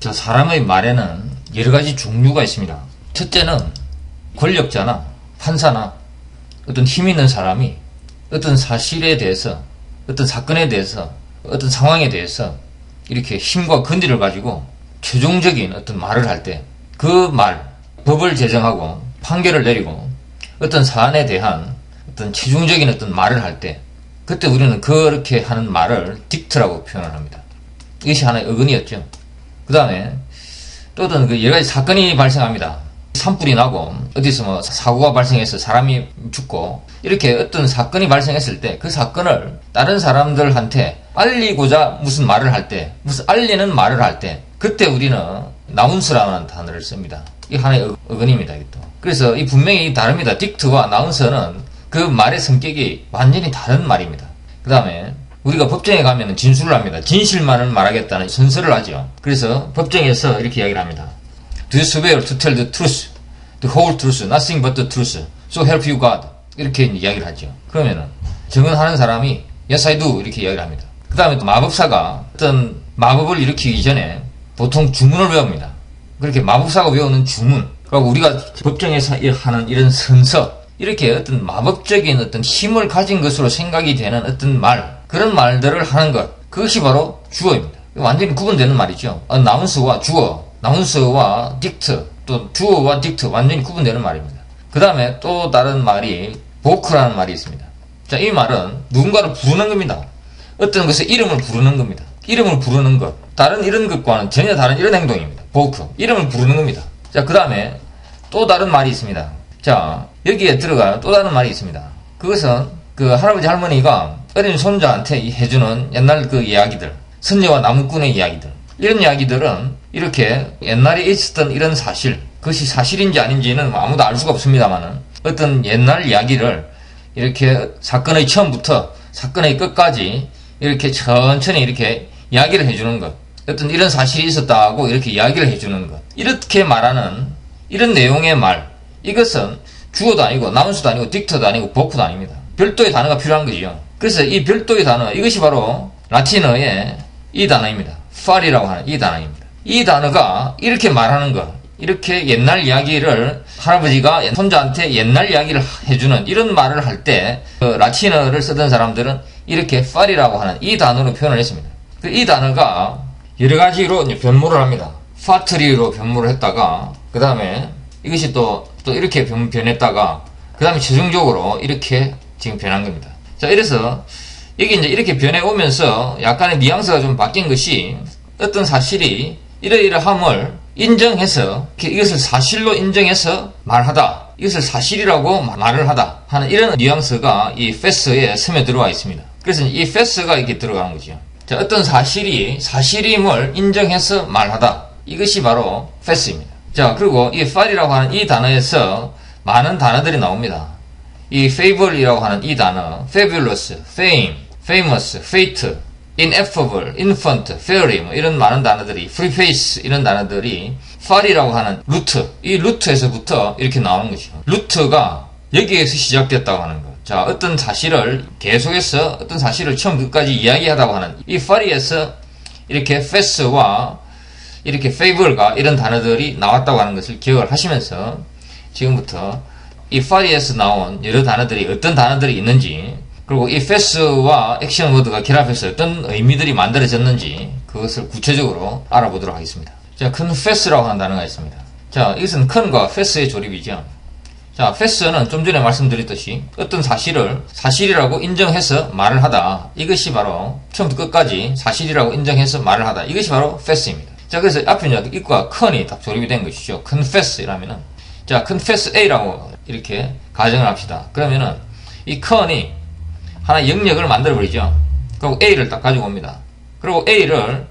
저 사람의 말에는 여러 가지 종류가 있습니다. 첫째는 권력자나 판사나 어떤 힘 있는 사람이 어떤 사실에 대해서, 어떤 사건에 대해서, 어떤 상황에 대해서 이렇게 힘과 권위를 가지고 최종적인 어떤 말을 할 때 그 말, 법을 제정하고 판결을 내리고 어떤 사안에 대한 어떤 최종적인 어떤 말을 할 때 그때 우리는 그렇게 하는 말을 딕트라고 표현을 합니다. 이것이 하나의 어근이었죠. 그 다음에 또 어떤 여러 가지 사건이 발생합니다. 산불이 나고 어디서 뭐 사고가 발생해서 사람이 죽고 이렇게 어떤 사건이 발생했을 때 그 사건을 다른 사람들한테 알리고자 무슨 말을 할 때, 무슨 알리는 말을 할 때 그때 우리는 나운스라는 단어를 씁니다. 이 하나의 어근입니다. 이것도. 그래서 이 분명히 다릅니다. 딕트와 나운스는 그 말의 성격이 완전히 다른 말입니다. 그 다음에 우리가 법정에 가면 진술을 합니다. 진실만을 말하겠다는 선서를 하죠. 그래서 법정에서 이렇게 이야기를 합니다. Do you swear to tell the truth, the whole truth, nothing but the truth, so help you God? 이렇게 이야기를 하죠. 그러면은 증언하는 사람이 Yes I do 이렇게 이야기를 합니다. 그 다음에 또 마법사가 어떤 마법을 일으키기 전에 보통 주문을 외웁니다. 그렇게 마법사가 외우는 주문, 그리고 우리가 법정에서 하는 이런 선서, 이렇게 어떤 마법적인 어떤 힘을 가진 것으로 생각이 되는 어떤 말, 그런 말들을 하는 것, 그것이 바로 주어입니다. 완전히 구분되는 말이죠. 나운스와 주어, 나운스와 딕트, 또 주어와 딕트 완전히 구분되는 말입니다. 그 다음에 또 다른 말이 보크라는 말이 있습니다. 자, 이 말은 누군가를 부르는 겁니다. 어떤 것의 이름을 부르는 겁니다. 이름을 부르는 것, 다른 이런 것과는 전혀 다른 이런 행동입니다. 보크, 이름을 부르는 겁니다. 자, 그 다음에 또 다른 말이 있습니다. 자, 여기에 들어가 또 다른 말이 있습니다. 그것은 그 할아버지 할머니가 어린 손자한테 해주는 옛날 그 이야기들, 선녀와 나무꾼의 이야기들, 이런 이야기들은 이렇게 옛날에 있었던 이런 사실, 그것이 사실인지 아닌지는 아무도 알 수가 없습니다만은 어떤 옛날 이야기를 이렇게 사건의 처음부터 사건의 끝까지 이렇게 천천히 이렇게 이야기를 해주는 것, 어떤 이런 사실이 있었다고 이렇게 이야기를 해주는 것, 이렇게 말하는 이런 내용의 말, 이것은 주어도 아니고 나운스도 아니고 딕터도 아니고 보크도 아닙니다. 별도의 단어가 필요한 거죠. 그래서 이 별도의 단어, 이것이 바로 라틴어의 이 단어입니다. far이라고 하는 이 단어입니다. 이 단어가 이렇게 말하는 것, 이렇게 옛날 이야기를 할아버지가 손자한테 옛날 이야기를 해주는 이런 말을 할 때 그 라틴어를 쓰던 사람들은 이렇게 far이라고 하는 이 단어로 표현을 했습니다. 이 단어가 여러 가지로 변모를 합니다. 파트리로 변모를 했다가 그 다음에 이것이 또 이렇게 변했다가 그 다음에 최종적으로 이렇게 지금 변한 겁니다. 자, 이래서 여기 이제 이렇게 변해오면서 약간의 뉘앙스가 좀 바뀐 것이 어떤 사실이 이러이러함을 인정해서 이것을 사실로 인정해서 말하다, 이것을 사실이라고 말을 하다 하는 이런 뉘앙스가 이 패스에 스며들어와 있습니다. 그래서 이 패스가 이렇게 들어가는 거죠. 자, 어떤 사실이 사실임을 인정해서 말하다, 이것이 바로 패스입니다. 자, 그리고 이 far이라고 하는 이 단어에서 많은 단어들이 나옵니다. 이 fable이라고 하는 이 단어, fabulous, fame, famous, fate, ineffable, infant, fairy, 뭐 이런 많은 단어들이, preface 이런 단어들이 far이라고 하는 루트, 이 루트에서부터 이렇게 나오는 것이죠. 루트가 여기에서 시작됐다고 하는 것. 자, 어떤 사실을 계속해서 어떤 사실을 처음부터 끝까지 이야기하다고 하는 이 far이에서 이렇게 face와 이렇게 fable가 이런 단어들이 나왔다고 하는 것을 기억을 하시면서 지금부터 이 far이에서 나온 여러 단어들이 어떤 단어들이 있는지, 그리고 이 패스와 액션 워드가 결합해서 어떤 의미들이 만들어졌는지 그것을 구체적으로 알아보도록 하겠습니다. 자, confess라고 하는 단어가 있습니다. 자, 이것은 con과 fess의 조립이죠. 자, fess는 좀 전에 말씀드렸듯이 어떤 사실을 사실이라고 인정해서 말을 하다, 이것이 바로 처음부터 끝까지 사실이라고 인정해서 말을 하다, 이것이 바로 fess입니다. 자, 그래서 앞에 이제 이과 con이 딱 조립이 된 것이죠. confess이라면은, 자, confess A라고 이렇게 가정을 합시다. 그러면은 이 con이 하나 영역을 만들어버리죠. 그리고 A를 딱 가지고 옵니다. 그리고 A를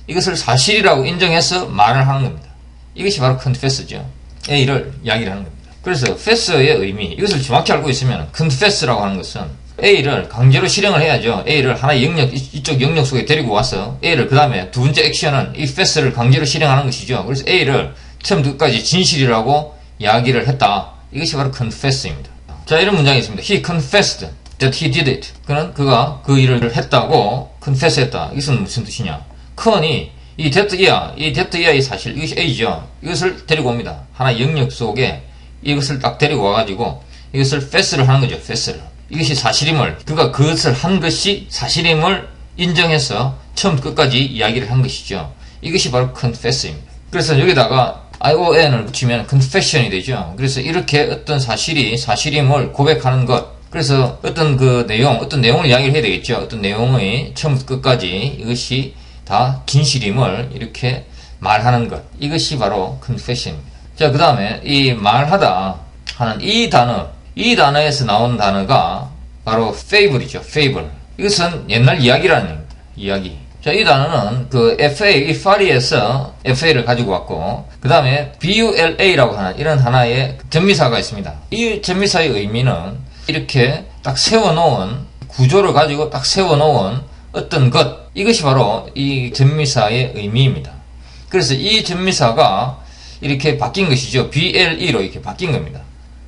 이것을 사실이라고 인정해서 말을 하는 겁니다. 이것이 바로 confess죠. A를 이야기를 하는 겁니다. 그래서 fess의 의미, 이것을 정확히 알고 있으면 confess라고 하는 것은 A를 강제로 실행을 해야죠. A를 하나의 영역, 이쪽 영역 속에 데리고 와서 A를 그 다음에 두 번째 액션은 이 fess를 강제로 실행하는 것이죠. 그래서 A를 처음부터 끝까지 진실이라고 이야기를 했다. 이것이 바로 confess입니다. 자, 이런 문장이 있습니다. He confessed that he did it. 그는 그가 그 일을 했다고 confess 했다. 이것은 무슨 뜻이냐? con이 이 데프트 이하의 사실, 이것이 A죠. 이것을 데리고 옵니다. 하나 영역 속에 이것을 딱 데리고 와가지고 이것을 패스를 하는 거죠. 패스를. 이것이 사실임을, 그가 그것을 한 것이 사실임을 인정해서 처음 끝까지 이야기를 한 것이죠. 이것이 바로 confess입니다. 그래서 여기다가 ION을 붙이면 confession이 되죠. 그래서 이렇게 어떤 사실이 사실임을 고백하는 것. 그래서 어떤 어떤 내용을 이야기를 해야 되겠죠. 어떤 내용의 처음부터 끝까지 이것이 다 진실임을 이렇게 말하는 것. 이것이 바로 confession입니다. 자, 그 다음에 이 말하다 하는 이 단어에서 나온 단어가 바로 fable이죠. fable. 이것은 옛날 이야기라는 겁니다. 이야기. 자, 이 단어는 그 FA, 이 파리에서 FA를 가지고 왔고, 그 다음에 BULA라고 하는 이런 하나의 전미사가 있습니다. 이 전미사의 의미는 이렇게 딱 세워놓은 구조를 가지고 딱 세워놓은 어떤 것, 이것이 바로 이 전미사의 의미입니다. 그래서 이 전미사가 이렇게 바뀐 것이죠. BLE로 이렇게 바뀐 겁니다.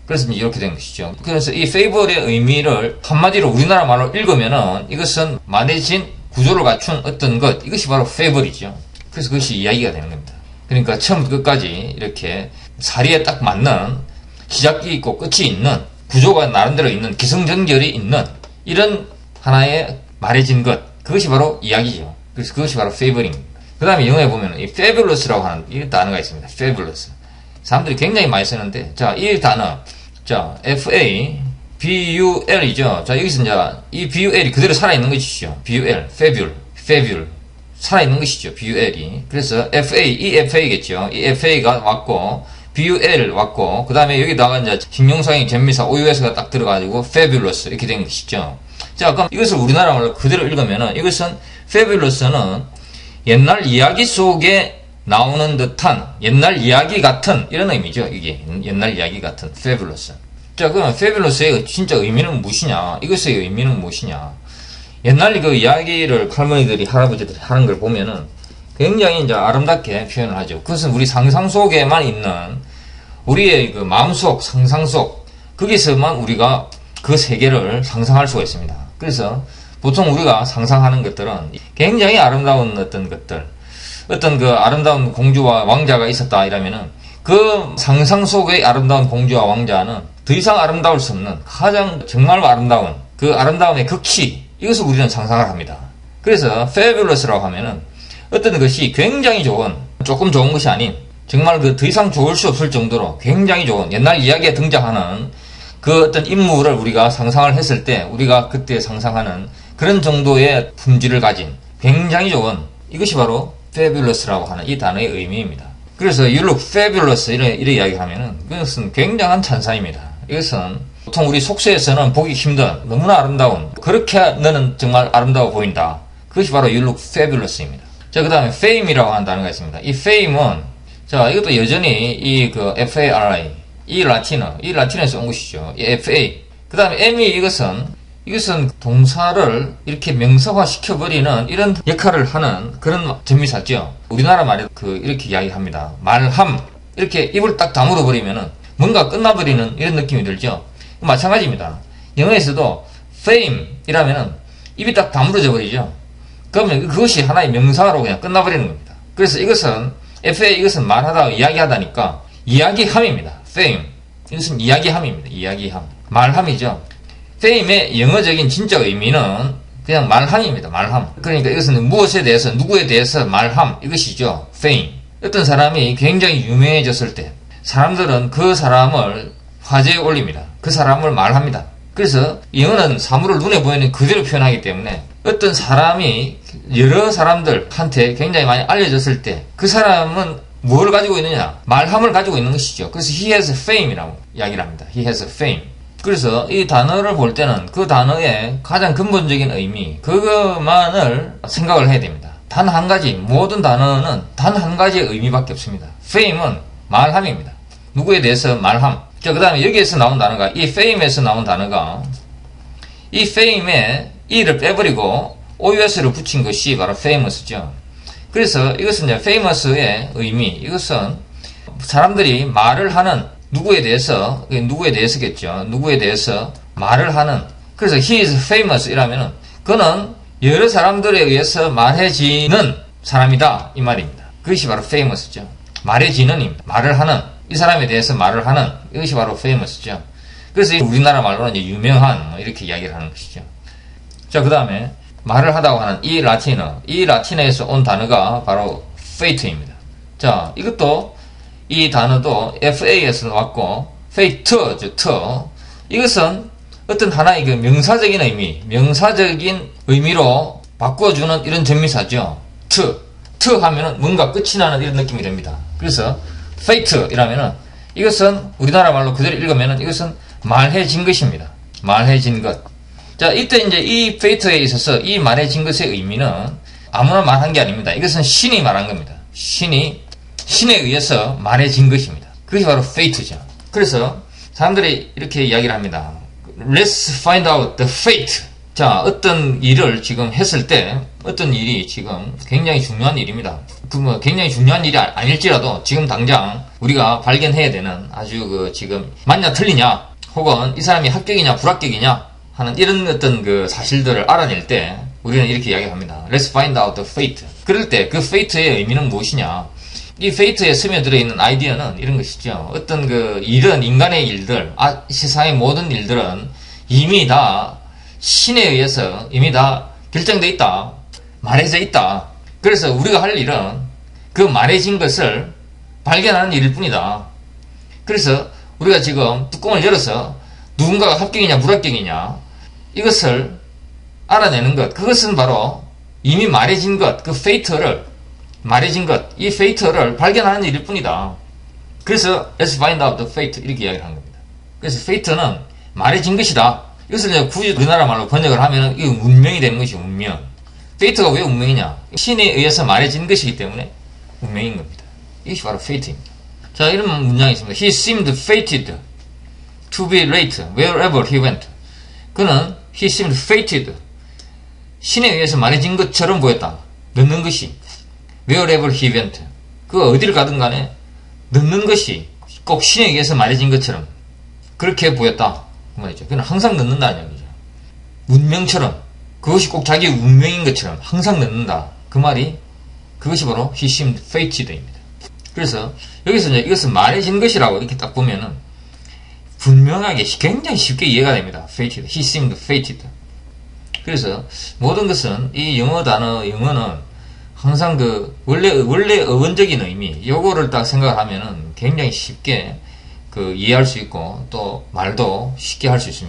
그래서 이렇게 된 것이죠. 그래서 이 fable의 의미를 한마디로 우리나라 말로 읽으면은 이것은 만해진 구조를 갖춘 어떤 것, 이것이 바로 fable이죠. 그래서 그것이 이야기가 되는 겁니다. 그러니까 처음부터 끝까지 이렇게 사리에 딱 맞는 시작이 있고 끝이 있는 구조가 나름대로 있는 기승전결이 있는 이런 하나의 말해진 것, 그것이 바로 이야기죠. 그래서 그것이 바로 fable입니다. 그 다음에 영어에 보면 이 fabulous라고 하는 이 단어가 있습니다. fabulous. 사람들이 굉장히 많이 쓰는데, 자, 이 단어, 자, FABUL이죠. 자, 여기서 이제 이 BUL이 그대로 살아있는 것이죠. BUL, fabule. 살아있는 것이죠. BUL이. 그래서 이 FA겠죠. 이 FA가 왔고, BUL 왔고, 그 다음에 여기다가 이제形容상의 전미사 OUS가 딱 들어가지고 fabulous 이렇게 된 것이죠. 자, 그럼 이것을 우리나라 말로 그대로 읽으면은 이것은 fabulous는 옛날 이야기 속에 나오는 듯한 옛날 이야기 같은 이런 의미죠. 이게 옛날 이야기 같은 fabulous. 자, 그러면 fabulous의 진짜 의미는 무엇이냐? 이것의 의미는 무엇이냐? 옛날 그 이야기를 할머니들이 할아버지들이 하는 걸 보면은 굉장히 이제 아름답게 표현을 하죠. 그것은 우리 상상 속에만 있는 우리의 그 마음속 상상 속 거기서만 우리가 그 세계를 상상할 수가 있습니다. 그래서 보통 우리가 상상하는 것들은 굉장히 아름다운 어떤 것들, 어떤 그 아름다운 공주와 왕자가 있었다 이러면은 그 상상 속의 아름다운 공주와 왕자는 더 이상 아름다울 수 없는 가장 정말 아름다운 그 아름다움의 극치, 이것을 우리는 상상을 합니다. 그래서 fabulous라고 하면은 어떤 것이 굉장히 좋은, 조금 좋은 것이 아닌 정말 그 더 이상 좋을 수 없을 정도로 굉장히 좋은 옛날 이야기에 등장하는 그 어떤 인물을 우리가 상상을 했을 때 우리가 그때 상상하는 그런 정도의 품질을 가진 굉장히 좋은, 이것이 바로 fabulous라고 하는 이 단어의 의미입니다. 그래서 you look fabulous 이런 이야기를 하면은 그것은 굉장한 찬사입니다. 이것은 보통 우리 속세에서는 보기 힘든 너무나 아름다운, 그렇게 너는 정말 아름다워 보인다, 그것이 바로 you look fabulous입니다. 자, 그 다음에 fame이라고 하는 단어가 있습니다. 이 fame은 자, 이것도 여전히 이 그 FARI 이 라틴어에서 온 것이죠. 이 FA. 그 다음에 M이 이것은 동사를 이렇게 명사화 시켜버리는 이런 역할을 하는 그런 전미사죠. 우리나라 말에 이렇게 이야기합니다. 말함. 이렇게 입을 딱 다물어 버리면은 뭔가 끝나버리는 이런 느낌이 들죠. 마찬가지입니다. 영어에서도 fame이라면은 입이 딱 다물어져 버리죠. 그러면 그것이 하나의 명사로 그냥 끝나버리는 겁니다. 그래서 이것은 이것은 말하다, 이야기하다니까 이야기함입니다. fame. 이것은 이야기함입니다. 이야기함. 말함이죠. fame의 영어적인 진짜 의미는 그냥 말함입니다. 말함. 그러니까 이것은 무엇에 대해서, 누구에 대해서 말함, 이것이죠. fame. 어떤 사람이 굉장히 유명해졌을 때 사람들은 그 사람을 화제에 올립니다. 그 사람을 말합니다. 그래서 영어는 사물을 눈에 보이는 그대로 표현하기 때문에 어떤 사람이 여러 사람들한테 굉장히 많이 알려졌을 때 그 사람은 뭘 가지고 있느냐? 말함을 가지고 있는 것이죠. 그래서 he has fame이라고 이야기를 합니다. he has fame. 그래서 이 단어를 볼 때는 그 단어의 가장 근본적인 의미, 그것만을 생각을 해야 됩니다. 단 한 가지, 모든 단어는 단 한 가지의 의미밖에 없습니다. fame은 말함입니다. 누구에 대해서 말함. 자, 그 다음에 여기에서 나온 단어가, 이 fame에서 나온 단어가, 이 fame에 e를 빼버리고 ous를 붙인 것이 바로 famous죠. 그래서 이것은 이제 famous의 의미, 이것은 사람들이 말을 하는, 누구에 대해서겠죠. 누구에 대해서 말을 하는. 그래서 he is famous 이라면은 그는 여러 사람들에 의해서 말해지는 사람이다 이 말입니다. 그것이 바로 famous죠. 말해지는 말을 하는 이 사람에 대해서 말을 하는 이것이 바로 famous죠. 그래서 우리나라 말로는 이제 유명한 이렇게 이야기를 하는 것이죠. 자, 그 다음에 말을 하다고 하는 이 라틴어에서 온 단어가 바로 fate입니다. 자, 이것도 이 단어도 FA에서 왔고 fate죠. 이것은 어떤 하나의 그 명사적인 의미로 바꿔주는 이런 전미사죠. t 하면은 뭔가 끝이 나는 이런 느낌이 됩니다. 그래서 fate이라면은 이것은 우리나라 말로 그대로 읽으면은 이것은 말해진 것입니다. 말해진 것. 자, 이때 이제 이 fate에 있어서 이 말해진 것의 의미는 아무나 말한 게 아닙니다. 이것은 신이 말한 겁니다. 신에 의해서 말해진 것입니다. 그것이 바로 fate죠. 그래서 사람들이 이렇게 이야기를 합니다. Let's find out the fate. 자, 어떤 일을 지금 했을 때 어떤 일이 지금 굉장히 중요한 일입니다. 굉장히 중요한 일이 아닐지라도 지금 당장 우리가 발견해야 되는 아주 지금 맞냐 틀리냐 혹은 이 사람이 합격이냐 불합격이냐 하는 이런 어떤 사실들을 알아낼 때 우리는 이렇게 이야기합니다. Let's find out the fate. 그럴 때 그 fate의 의미는 무엇이냐? 이 fate에 스며들어 있는 아이디어는 이런 것이죠. 어떤 일은 인간의 일들, 세상의 모든 일들은 이미 다 신에 의해서 이미 다 결정되어 있다. 말해져 있다. 그래서 우리가 할 일은 그 말해진 것을 발견하는 일일 뿐이다. 그래서 우리가 지금 뚜껑을 열어서 누군가가 합격이냐 불합격이냐 이것을 알아내는 것, 그것은 바로 이미 말해진 것, 그 fate를 말해진 것, 이 fate를 발견하는 일일 뿐이다. 그래서 let's find out the fate 이렇게 이야기를 한 겁니다. 그래서 fate는 말해진 것이다. 이것을 이제 굳이 우리나라 말로 번역을 하면 이게 운명이 되는 것이 운명. fate가 왜 운명이냐? 신에 의해서 말해진 것이기 때문에 운명인 겁니다. 이것이 바로 fate입니다. 자, 이런 문장이 있습니다. He seemed fated to be late wherever he went. 그는 he seemed fated. 신에 의해서 말해진 것처럼 보였다. 늦는 것이. wherever he went. 어디를 가든 간에 늦는 것이 꼭 신에 의해서 말해진 것처럼 그렇게 보였다. 그 말이죠. 그는 항상 늦는다는 얘기죠. 운명처럼. 그것이 꼭 자기 운명인 것처럼 항상 늦는다. 그 말이 그것이 바로 he seemed fated입니다. 그래서 여기서 이제 이것은 말해진 것이라고 이렇게 딱 보면은 분명하게 굉장히 쉽게 이해가 됩니다. fated. he seemed fated. 그래서 모든 것은 이 영어는 항상 원래 어원적인 의미, 요거를 딱 생각하면은 굉장히 쉽게 이해할 수 있고 또 말도 쉽게 할 수 있습니다.